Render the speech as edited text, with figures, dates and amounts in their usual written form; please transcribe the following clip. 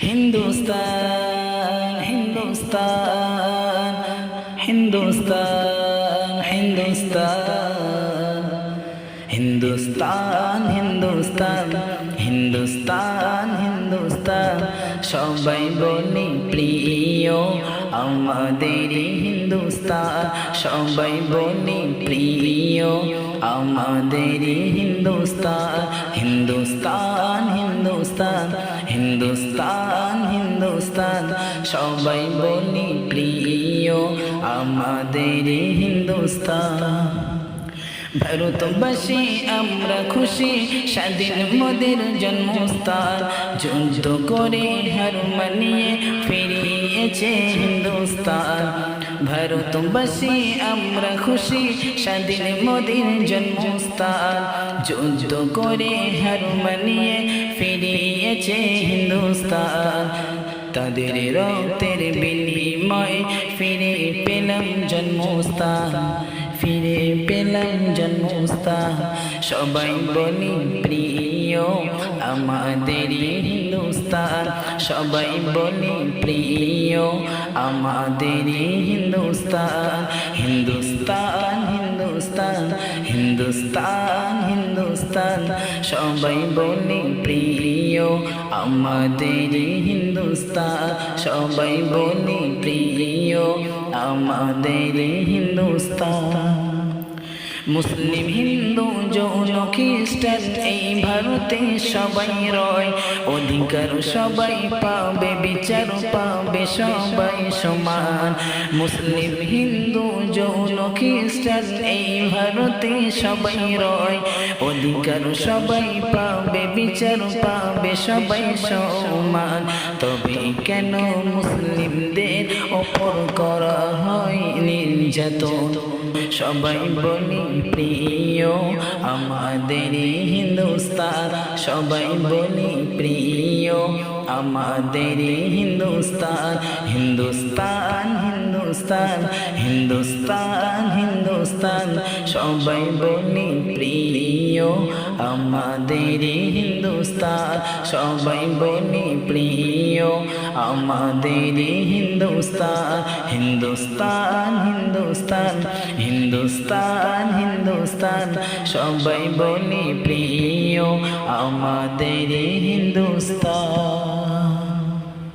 হিন্দুস্তান হিন্দুস্তান হিন্দুস্তান হিন্দুস্তান হিন্দুস্তান হিন্দুস্তান হিন্দুস্তান সবাই বলি প্রিয় আমাদের হিন্দুস্তান সবাই বলি প্রিয় আমাদের হিন্দুস্তান হিন্দুস্তান হিন্দুস্তান হিন্দুস্তান হিন্দুস্তান সবাই বলি প্রিয় আমাদের হিন্দুস্তান ভারতবাসী আমরা খুশি স্বাধীন মোদের জন্মস্থান যুদ্ধ করে হার মানিয়ে ফিরিয়েছে হিন্দুস্তান ভারতবাসী আমরা খুশি স্বাধীন মোদের জন্মস্থান যুদ্ধ করে হার মানিয়ে ফিরিয়েছে হিন্দুস্তান তাদের রক্তের বিনিময়ে ফিরে পেলাম জন্মস্থান ফিরে পেলাম জন্মস্থান সবাই বলি প্রিয় আমাদের হিন্দুস্তান সবাই বলি প্রিয় আমাদের হিন্দুস্তান হিন্দুস্তান হিন্দুস্তান হিন্দুস্তান হিন্দুস্তান সবাই বলি প্রিয় আমাদের হিন্দুস্তান সবাই বলি প্রিয় আমাদের হিন্দুস্তান মুসলিম হিন্দু জৈন খ্রিস্টান এই ভারতে সবাই রয় অধিকার সবাই পাবে বিচার পাবে সবাই সমান মুসলিম হিন্দু জৈন খ্রিস্টান এই ভারতে সবাই রয় অধিকার সবাই পাবে বিচার পাবে সবাই সমান তবে কেন মুসলিমদের ওপর করা হয় নির্যাতন সবাই বলি প্রিয় আমাদের হিন্দুস্তান সবাই বলি প্রিয় আমাদের হিন্দুস্তান হিন্দুস্তান হিন্দুস্তান হিন্দুস্তান হিন্দুস্তান সবাই বলি প্রিয় আমাদের হিন্দুস্তান সবাই বলি প্রিয় আমাদের হিন্দুস্তান হিন্দুস্তান হিন্দুস্তান হিন্দুস্তান হিন্দুস্তান সবাই বলি প্রিয় আমাদের হিন্দুস্তান।